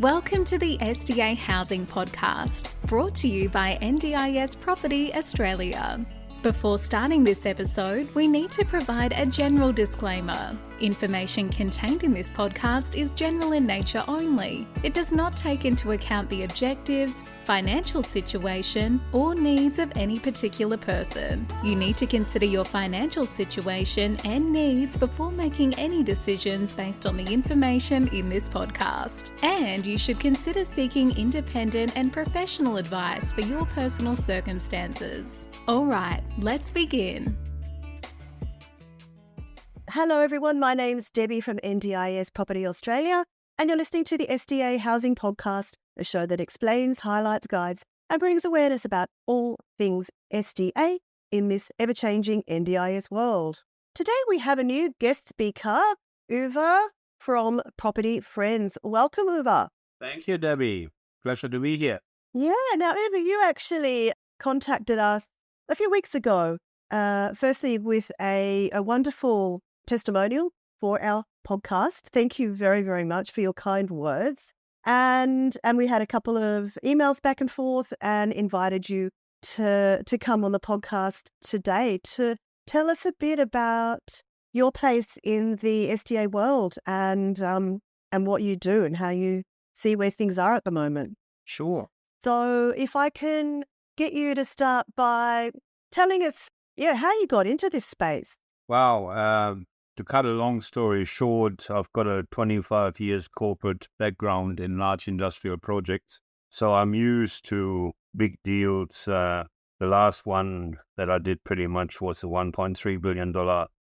Welcome to the SDA Housing Podcast, brought to you by NDIS Property Australia. Before starting this episode, we need to provide a general disclaimer. Information contained in this podcast is general in nature only. It does not take into account the objectives, financial situation, or needs of any particular person. You need to consider your financial situation and needs before making any decisions based on the information in this podcast. And you should consider seeking independent and professional advice for your personal circumstances. All right, let's begin. Hello everyone, my name's Debbie from NDIS Property Australia, and you're listening to the SDA Housing Podcast, a show that explains, highlights, guides, and brings awareness about all things SDA in this ever-changing NDIS world. Today we have a new guest speaker, Uwe from Property Friends. Welcome, Uwe. Thank you, Debbie. Pleasure to be here. Yeah, now Uwe, you actually contacted us a few weeks ago, firstly with a wonderful testimonial for our podcast. Thank you very, very much for your kind words. And we had a couple of emails back and forth and invited you to come on the podcast today to tell us a bit about your place in the SDA world and what you do and how you see where things are at the moment. Sure. So if I can get you to start by telling us, how you got into this space. Wow. To cut a long story short, I've got a 25 years corporate background in large industrial projects. So I'm used to big deals. The last one that I did pretty much was a $1.3 billion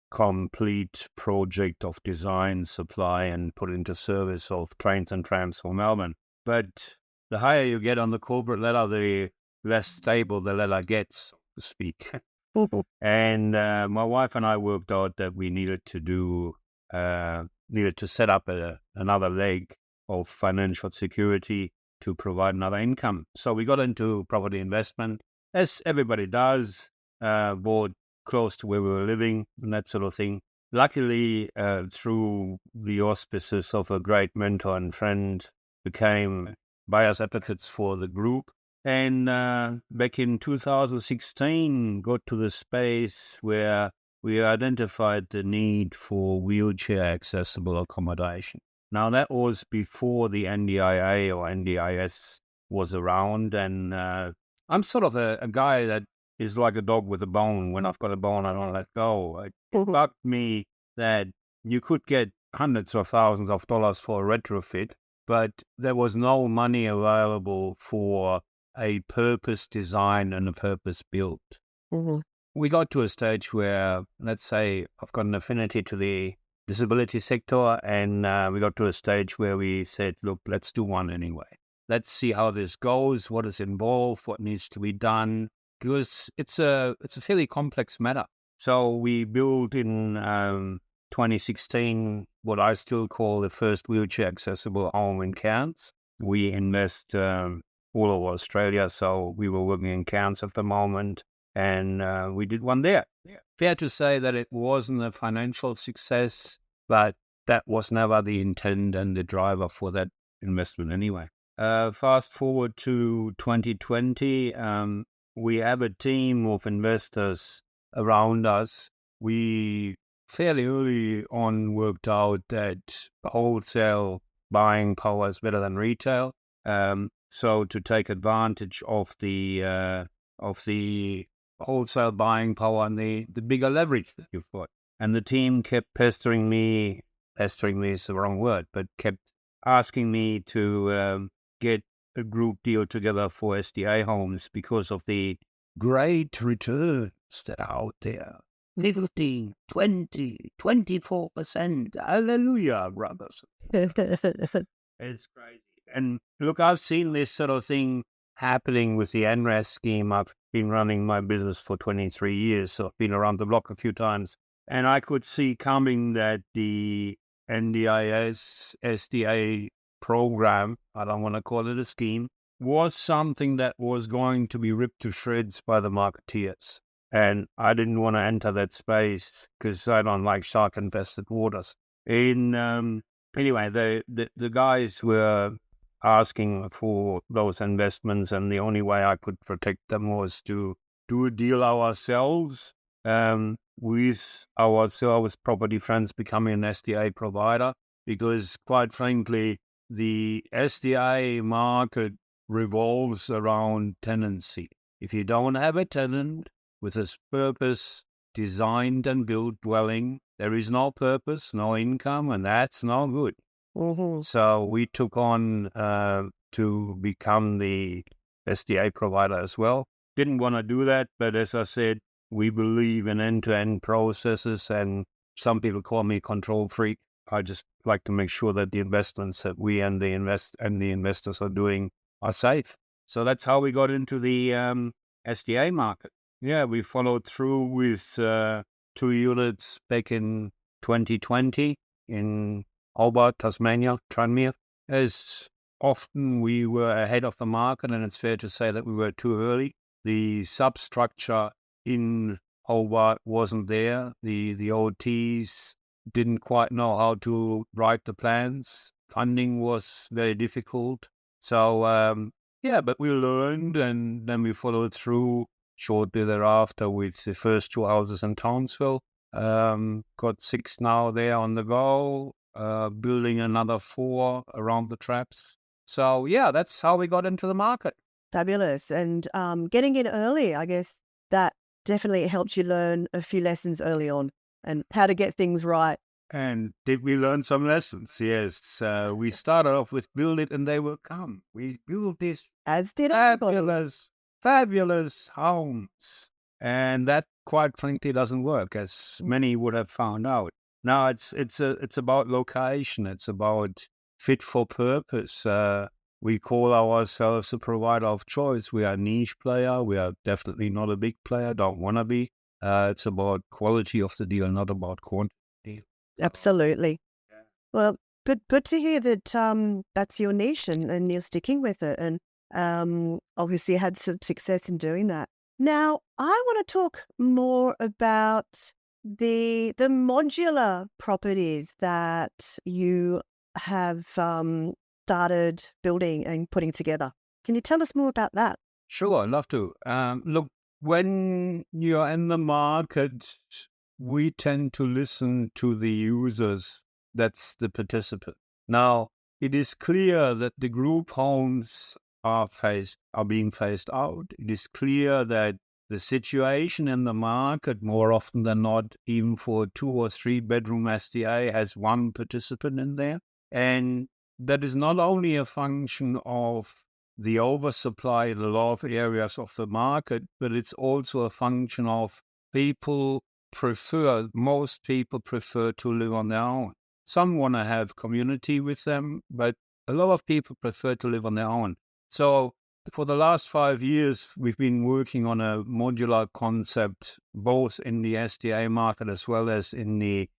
complete project of design, supply, and put into service of trains and trams for Melbourne. But the higher you get on the corporate ladder, the less stable the ladder gets, so to speak. And my wife and I worked out that we needed to set up another leg of financial security to provide another income. So we got into property investment, as everybody does, bought close to where we were living and that sort of thing. Luckily, through the auspices of a great mentor and friend, became buyers advocates for the group. And back in 2016, got to the space where we identified the need for wheelchair accessible accommodation. Now, that was before the NDIA or NDIS was around. And I'm sort of a guy that is like a dog with a bone. When I've got a bone, I don't let go. It bugged me that you could get hundreds of thousands of dollars for a retrofit, but there was no money available for a purpose design and a purpose built. Mm-hmm. We got to a stage where, let's say, I've got an affinity to the disability sector, and we got to a stage where we said, look, let's do one anyway. Let's see how this goes, what is involved, what needs to be done, because it's a fairly complex matter. So we built in 2016 what I still call the first wheelchair accessible home in Cairns. We invest all over Australia, so we were working in Cairns at the moment, and we did one there. Yeah. Fair to say that it wasn't a financial success, but that was never the intent and the driver for that investment anyway. Fast forward to 2020, we have a team of investors around us. We fairly early on worked out that wholesale buying power is better than retail. So to take advantage of the wholesale buying power and the bigger leverage that you've got. And the team kept pestering me is the wrong word, but kept asking me to get a group deal together for SDA homes because of the great returns that are out there. 15, 20, 24%. Hallelujah, brothers. It's crazy. And look, I've seen this sort of thing happening with the NRES scheme. I've been running my business for 23 years, so I've been around the block a few times. And I could see coming that the NDIS SDA program, I don't want to call it a scheme, was something that was going to be ripped to shreds by the marketeers. And I didn't want to enter that space because I don't like shark-infested waters. Anyway, the guys were asking for those investments, and the only way I could protect them was to do a deal ourselves, with our service property friends becoming an SDA provider, because quite frankly, the SDA market revolves around tenancy. If you don't have a tenant with a purpose designed and built dwelling, there is no purpose, no income, and that's no good. Mm-hmm. So we took on to become the SDA provider as well. Didn't want to do that, but as I said, we believe in end-to-end processes, and some people call me control freak. I just like to make sure that the investments that we and the investors are doing are safe. So that's how we got into the SDA market. Yeah, we followed through with 2 units back in 2020 in Hobart, Tasmania, Tranmere. As often we were ahead of the market, and it's fair to say that we were too early. The substructure in Hobart wasn't there. The OTs didn't quite know how to write the plans. Funding was very difficult. So, but we learned, and then we followed through shortly thereafter with the first 2 houses in Townsville. Got 6 now there on the go, building another 4 around the traps. So, yeah, that's how we got into the market. Fabulous. And getting in early, I guess that definitely helped you learn a few lessons early on and how to get things right. And did we learn some lessons? Yes. We started off with build it and they will come. We built this As did everybody. fabulous homes. And that, quite frankly, doesn't work, as many would have found out. Now it's about location. It's about fit for purpose. We call ourselves a provider of choice. We are a niche player. We are definitely not a big player. Don't want to be. It's about quality of the deal, not about quantity. Absolutely. Yeah. Well, good to hear that that's your niche and you're sticking with it, and obviously you had some success in doing that. Now, I want to talk more about the modular properties that you have started building and putting together. Can you tell us more about that? Sure, I'd love to. Look, when you're in the market, we tend to listen to the users. That's the participant. Now, it is clear that the group homes are being phased out. It is clear that the situation in the market, more often than not, even for 2 or 3 bedroom SDA, has one participant in there. And that is not only a function of the oversupply in a lot of areas of the market, but it's also a function of most people prefer to live on their own. Some want to have community with them, but a lot of people prefer to live on their own. So for the last 5 years, we've been working on a modular concept, both in the SDA market as well as in the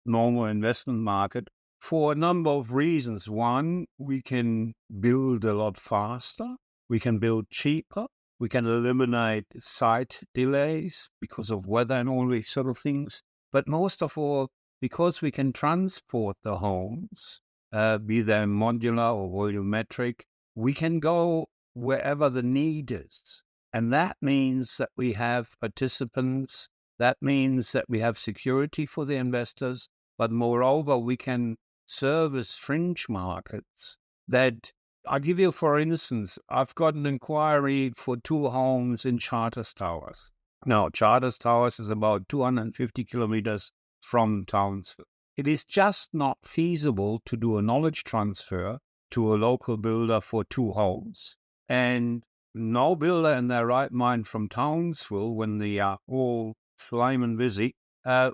normal investment market, for a number of reasons. One, we can build a lot faster. We can build cheaper. We can eliminate site delays because of weather and all these sort of things. But most of all, because we can transport the homes, be they modular or volumetric, we can go wherever the need is. And that means that we have participants. That means that we have security for the investors. But moreover, we can service fringe markets that, I'll give you, for instance, I've got an inquiry for 2 homes in Charters Towers. Now, Charters Towers is about 250 kilometers from Townsville. It is just not feasible to do a knowledge transfer to a local builder for 2 homes. And no builder in their right mind from Townsville, when they are all flaming busy,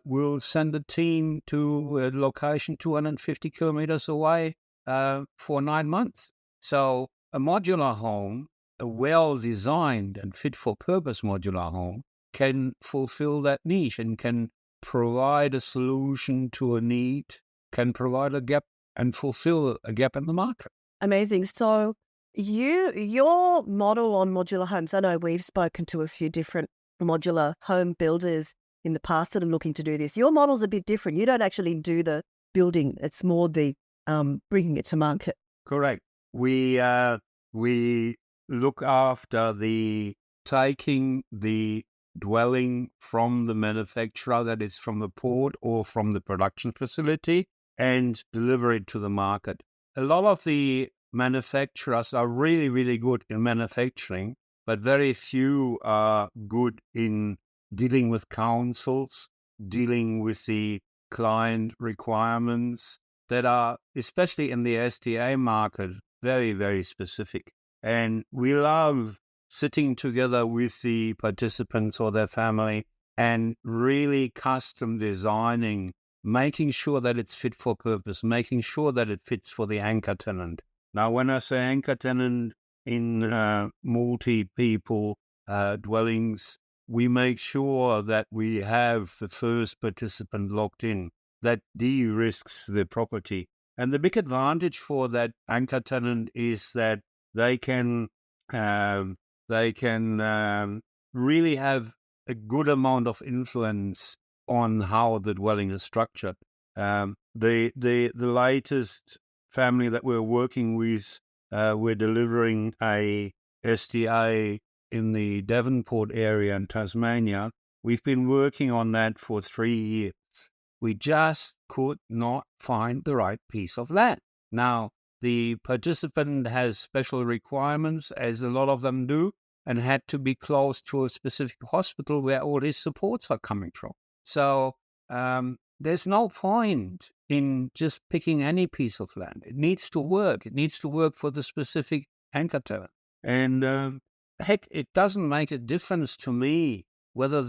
will send a team to a location 250 kilometers away for 9 months. So a modular home, a well-designed and fit-for-purpose modular home, can fulfill that niche and can provide a solution to a need, can provide a gap and fulfill a gap in the market. Amazing. So your model on modular homes, I know we've spoken to a few different modular home builders in the past that are looking to do this. Your model's a bit different. You don't actually do the building. It's more the bringing it to market. Correct. we look after taking the dwelling from the manufacturer, that is from the port or from the production facility, and deliver it to the market. A lot of the manufacturers are really, really good in manufacturing, but very few are good in dealing with councils, dealing with the client requirements that are, especially in the SDA market, very, very specific. And we love sitting together with the participants or their family and really custom designing, making sure that it's fit for purpose, making sure that it fits for the anchor tenant. Now, when I say anchor tenant in multi-people dwellings, we make sure that we have the first participant locked in. That de-risks the property. And the big advantage for that anchor tenant is that they can really have a good amount of influence on how the dwelling is structured. The latest family that we're working with, we're delivering a SDA in the Devonport area in Tasmania. We've been working on that for 3 years. We just could not find the right piece of land. Now, the participant has special requirements, as a lot of them do, and had to be close to a specific hospital where all his supports are coming from. So there's no point in just picking any piece of land. It needs to work. It needs to work for the specific anchor tenant. And heck, it doesn't make a difference to me whether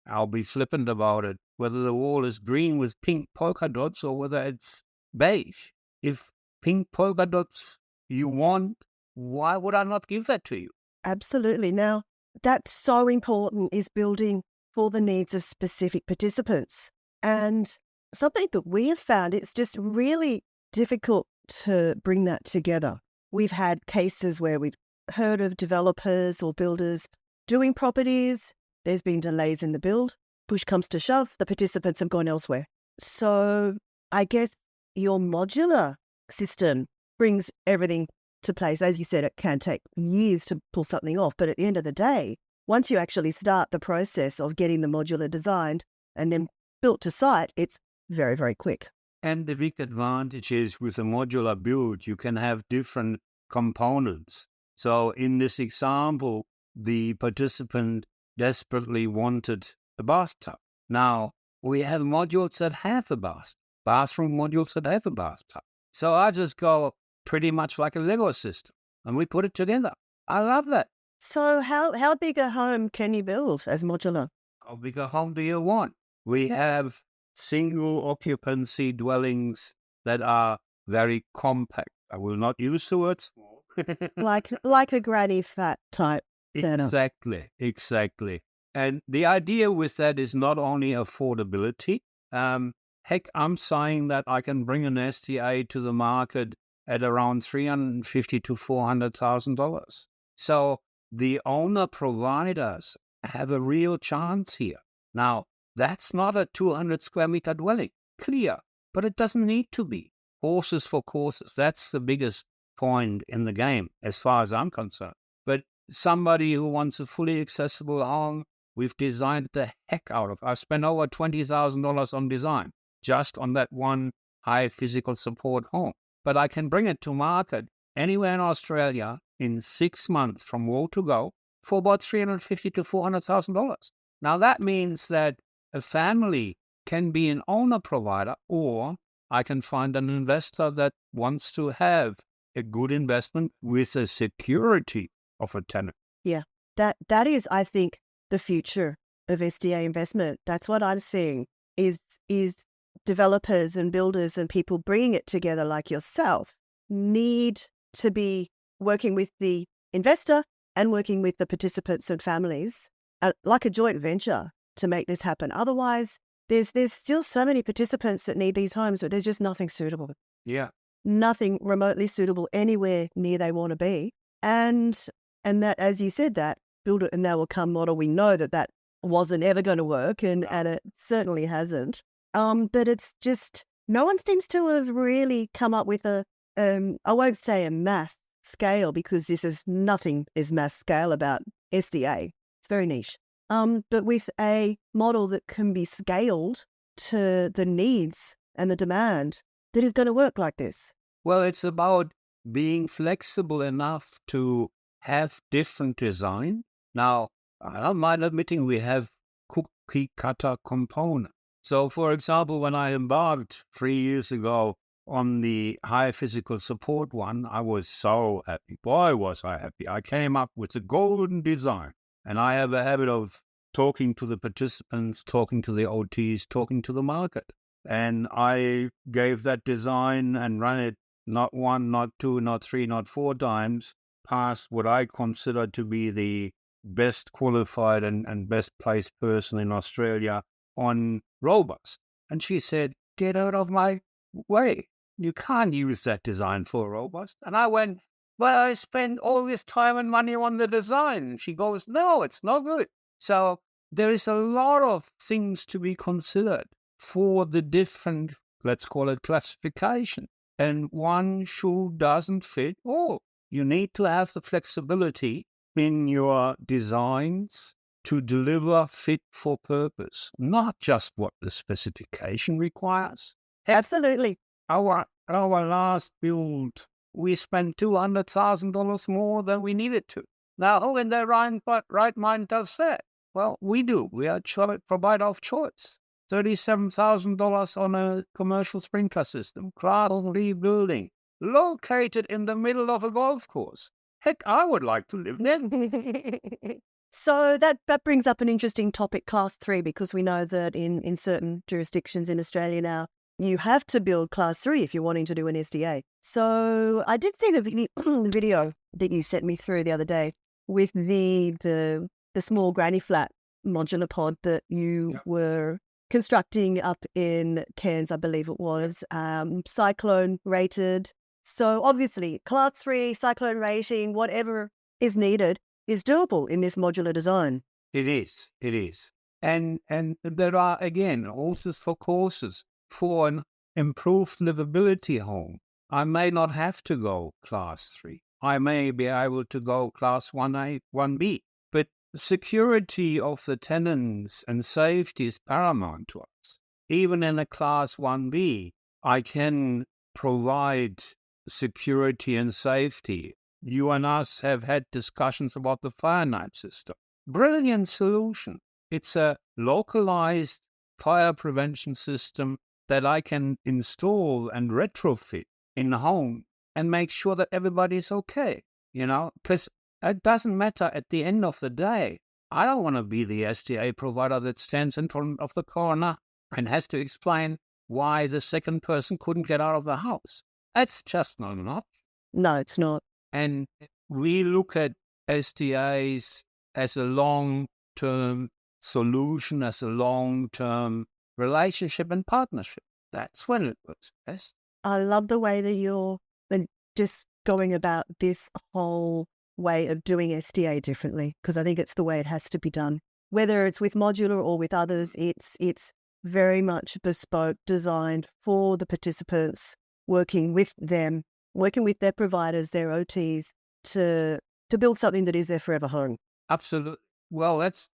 I'll be flippant about it, whether the wall is green with pink polka dots or whether it's beige. If pink polka dots you want, why would I not give that to you? Absolutely. Now, that's so important, is building for the needs of specific participants. And something that we have found, it's just really difficult to bring that together. We've had cases where we've heard of developers or builders doing properties. There's been delays in the build. Push comes to shove, the participants have gone elsewhere. So I guess your modular system brings everything to place. As you said, it can take years to pull something off, but at the end of the day, once you actually start the process of getting the modular designed and then built to site, it's very, very quick. And the big advantage is with a modular build, you can have different components. So in this example, the participant desperately wanted a bathtub. Now, we have modules that have a bathroom modules that have a bathtub. So I just go pretty much like a Lego system, and we put it together. I love that. So how big a home can you build as modular? How big a home do you want? We have single occupancy dwellings that are very compact. I will not use the word small. like a granny fat type setup. Exactly. And the idea with that is not only affordability. Heck, I'm saying that I can bring an SDA to the market at around $350,000 to $400,000. So the owner providers have a real chance here. Now, that's not a 200 square meter dwelling, clear, but it doesn't need to be. Horses for courses, that's the biggest point in the game, as far as I'm concerned. But somebody who wants a fully accessible home, we've designed the heck out of. I've spent over $20,000 on design, just on that one high physical support home. But I can bring it to market anywhere in Australia in 6 months from wall to go for about $350,000 to $400,000. Now that means that a family can be an owner provider, or I can find an investor that wants to have a good investment with a security of a tenant. Yeah, that is, I think, the future of SDA investment. That's what I'm seeing is developers and builders and people bringing it together like yourself need to be working with the investor and working with the participants and families like a joint venture to make this happen. Otherwise, there's still so many participants that need these homes, but there's just nothing suitable. Yeah. Nothing remotely suitable anywhere near they want to be. And that, as you said, that build it and they will come model, we know that wasn't ever going to work, and it certainly hasn't. But it's just, no one seems to have really come up with a I won't say a mass scale because nothing is mass scale about SDA. It's very niche. But with a model that can be scaled to the needs and the demand that is going to work like this. Well, it's about being flexible enough to have different design. Now, I don't mind admitting we have cookie cutter components. So, for example, when I embarked 3 years ago on the high physical support one, I was so happy. Boy, was I happy. I came up with a golden design. And I have a habit of talking to the participants, talking to the OTs, talking to the market. And I gave that design and ran it not 1, not 2, not 3, not 4 times past what I consider to be the best qualified and best placed person in Australia on robust. And she said, get out of my way. You can't use that design for robust. And I went, well, I spent all this time and money on the design. And she goes, no, it's not good. So there is a lot of things to be considered for the different, let's call it classification. And one shoe doesn't fit all. You need to have the flexibility in your designs to deliver fit for purpose, not just what the specification requires. Absolutely. Our last build, we spent $200,000 more than we needed to. Now, who in their right mind does that? Well, we do. We are provider of choice. $37,000 on a commercial sprinkler system, class 3 building, located in the middle of a golf course. Heck, I would like to live there. So that brings up an interesting topic, class 3, because we know that in certain jurisdictions in Australia now, you have to build class 3 if you're wanting to do an SDA. So I did see the video that you sent me through the other day with the small granny flat modular pod that you were constructing up in Cairns, I believe it was, cyclone rated. So obviously class 3, cyclone rating, whatever is needed is doable in this modular design. It is. And there are, again, also for courses for an improved livability home. I may not have to go class 3. I may be able to go class 1A, 1B. But the security of the tenants and safety is paramount to us. Even in a class 1B, I can provide security and safety. You and us have had discussions about the fire night system. Brilliant solution. It's a localized fire prevention system that I can install and retrofit in the home and make sure that everybody's okay, because it doesn't matter at the end of the day. I don't want to be the SDA provider that stands in front of the coroner and has to explain why the second person couldn't get out of the house. That's just not enough. No, it's not. And we look at SDAs as a long-term solution, as a long-term relationship and partnership. That's when it works best. I love the way that you're just going about this whole way of doing SDA differently, because I think it's the way it has to be done. Whether it's with Modular or with others, it's very much bespoke, designed for the participants, working with them, working with their providers, their OTs, to build something that is their forever home. Absolutely. Well, that's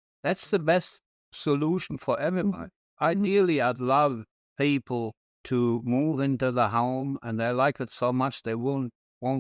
the best solution for everybody. Ideally, I'd love people to move into the home and they like it so much they won't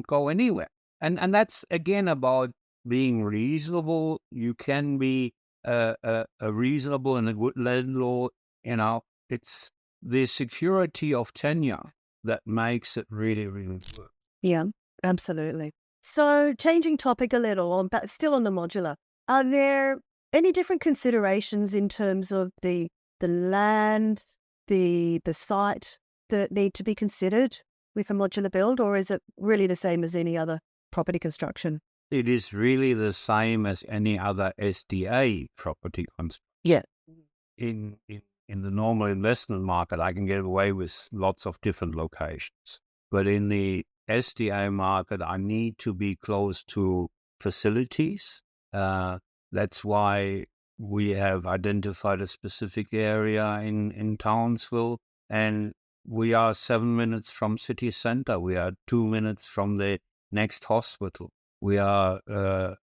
go anywhere. And that's, again, about being reasonable. You can be a reasonable and a good landlord. It's the security of tenure that makes it really, really good. Yeah, absolutely. So changing topic a little, but still on the modular, are there any different considerations in terms of the land, the site that need to be considered with a modular build, or is it really the same as any other property construction? It is really the same as any other SDA property construction. Yeah. In the normal investment market, I can get away with lots of different locations. But in the SDA market, I need to be close to facilities. That's why we have identified a specific area in Townsville. And we are 7 minutes from city center. We are 2 minutes from the next hospital. We are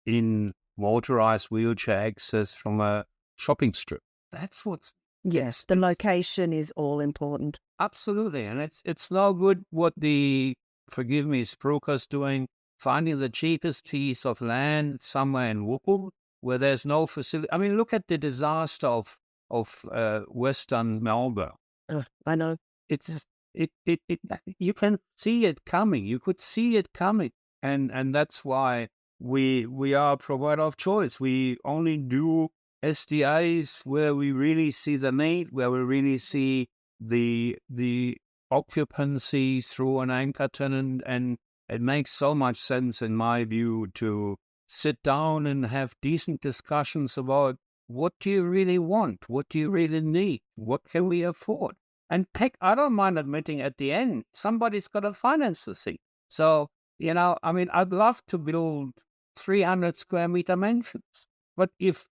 in motorized wheelchair access from a shopping strip. That's what's... Yes, the location is all important. Absolutely. And it's no good what the, forgive me, Spruker's doing, finding the cheapest piece of land somewhere in Wuppertal where there's no facility. I mean, look at the disaster of Western Melbourne. I know. It's you can see it coming. You could see it coming. And that's why we are a provider of choice. We only do SDAs where we really see the need, where we really see the occupancy through an anchor tenant, and it makes so much sense in my view to sit down and have decent discussions about what do you really want, what do you really need, what can we afford. And heck, I don't mind admitting at the end somebody's got to finance the thing. So I mean, I'd love to build 300 square meter mansions. But if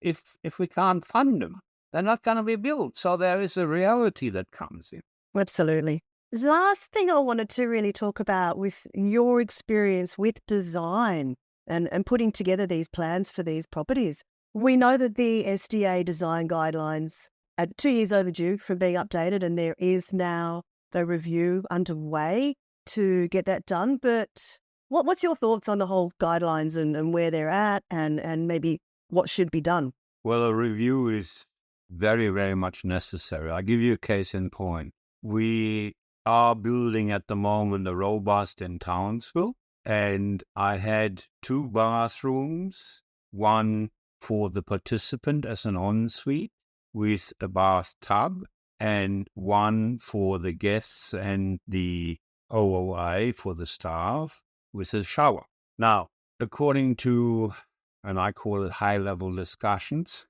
we can't fund them, they're not going to be built. So there is a reality that comes in. Absolutely. The last thing I wanted to really talk about with your experience with design and putting together these plans for these properties. We know that the SDA design guidelines are 2 years overdue from being updated, and there is now the review underway to get that done. But what's your thoughts on the whole guidelines and where they're at and maybe what should be done? Well, a review is very, very much necessary. I'll give you a case in point. We are building at the moment a robust in Townsville, and I had 2 bathrooms, one for the participant as an ensuite with a bathtub, and one for the guests and the OOA for the staff with a shower. Now, according to, and I call it high-level discussions,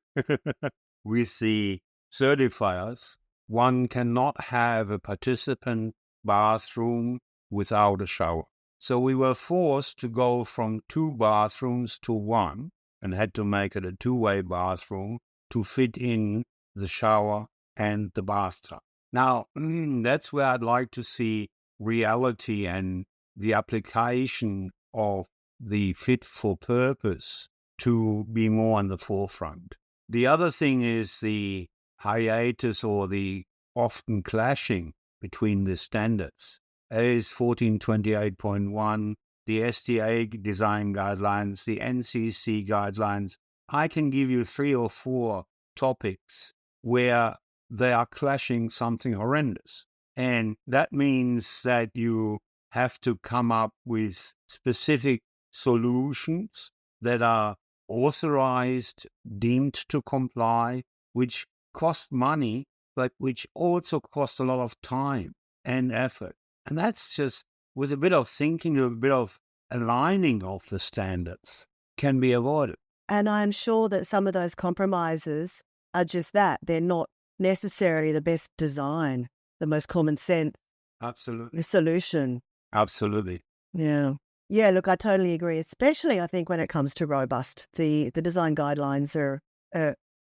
with the certifiers, one cannot have a participant bathroom without a shower. So we were forced to go from 2 bathrooms to 1 and had to make it a 2-way bathroom to fit in the shower and the bathtub. Now, that's where I'd like to see reality and the application of the fit for purpose to be more on the forefront. The other thing is the hiatus or the often clashing between the standards. AS 1428.1, the SDA design guidelines, the NCC guidelines. I can give you 3 or 4 topics where they are clashing something horrendous. And that means that you have to come up with specific solutions that are authorized, deemed to comply, which cost money, but which also cost a lot of time and effort. And that's just with a bit of thinking, a bit of aligning of the standards can be avoided. And I'm sure that some of those compromises are just that. They're not necessarily the best design, the most common sense. Absolutely. The solution. Absolutely. Yeah. Yeah, look, I totally agree, especially I think when it comes to robust. The design guidelines are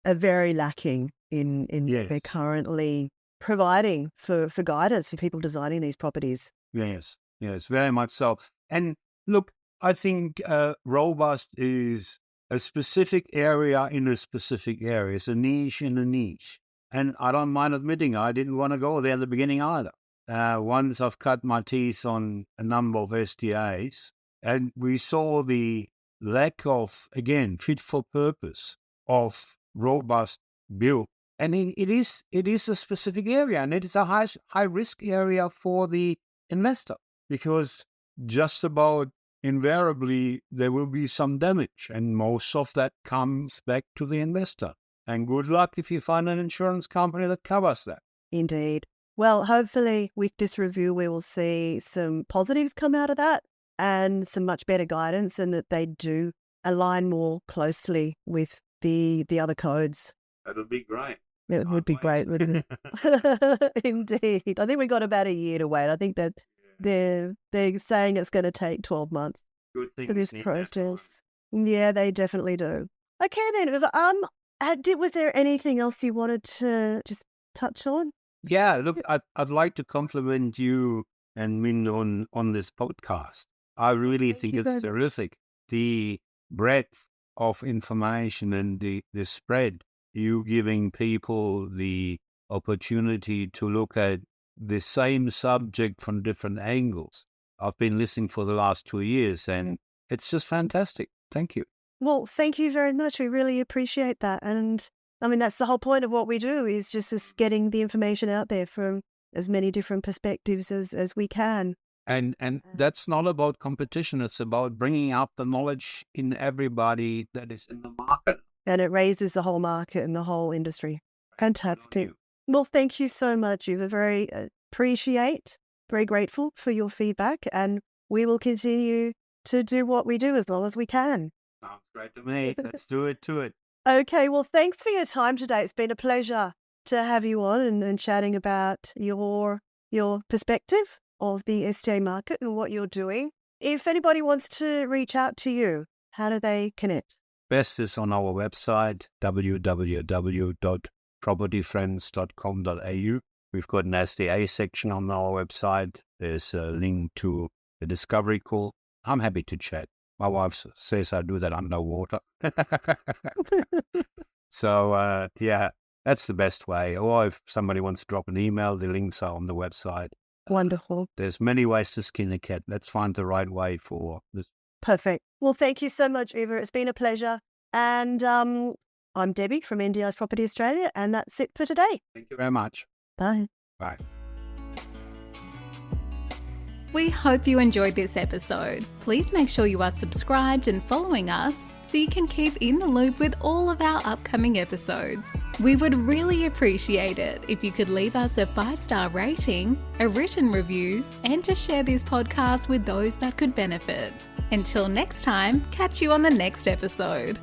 very lacking in Yes. they're currently providing for guidance for people designing these properties. Yes, very much so. And look, I think robust is a specific area in a specific area. It's a niche in a niche. And I don't mind admitting I didn't want to go there in the beginning either. Once I've cut my teeth on a number of SDAs, and we saw the lack of, again, fit for purpose of robust build. And it is a specific area, and it is a high risk area for the investor, because just about invariably there will be some damage, and most of that comes back to the investor. And good luck if you find an insurance company that covers that. Indeed. Well, hopefully with this review we will see some positives come out of that and some much better guidance, and that they do align more closely with the other codes. That'll be great. It would be great, wouldn't it? Indeed. I think we've got about a year to wait. I think that they're saying it's going to take 12 months Good things for this need that process. Yeah, they definitely do. Okay then, was there anything else you wanted to just touch on? Yeah, look, I'd like to compliment you and Min on this podcast. I really Thank think you it's very much. terrific. The breadth of information and the spread, you giving people the opportunity to look at the same subject from different angles. I've been listening for the last 2 years and it's just fantastic. Thank you. Well, thank you very much. We really appreciate that. And I mean, that's the whole point of what we do is just getting the information out there from as many different perspectives as we can. And that's not about competition. It's about bringing out the knowledge in everybody that is in the market. And it raises the whole market and the whole industry. Fantastic. You. Well, thank you so much. You were very very grateful for your feedback. And we will continue to do what we do as long as we can. Sounds great to me. Let's do it to it. Okay, well, thanks for your time today. It's been a pleasure to have you on and chatting about your perspective of the SDA market and what you're doing. If anybody wants to reach out to you, how do they connect? Best is on our website, www.propertyfriends.com.au. We've got an SDA section on our website. There's a link to the discovery call. I'm happy to chat. My wife says I do that underwater. So, yeah, that's the best way. Or if somebody wants to drop an email, the links are on the website. Wonderful. There's many ways to skin a cat. Let's find the right way for this. Perfect. Well, thank you so much, Uwe. It's been a pleasure. And I'm Debbie from NDI's Property Australia, and that's it for today. Thank you very much. Bye. Bye. We hope you enjoyed this episode. Please make sure you are subscribed and following us so you can keep in the loop with all of our upcoming episodes. We would really appreciate it if you could leave us a 5-star rating, a written review, and to share this podcast with those that could benefit. Until next time, catch you on the next episode.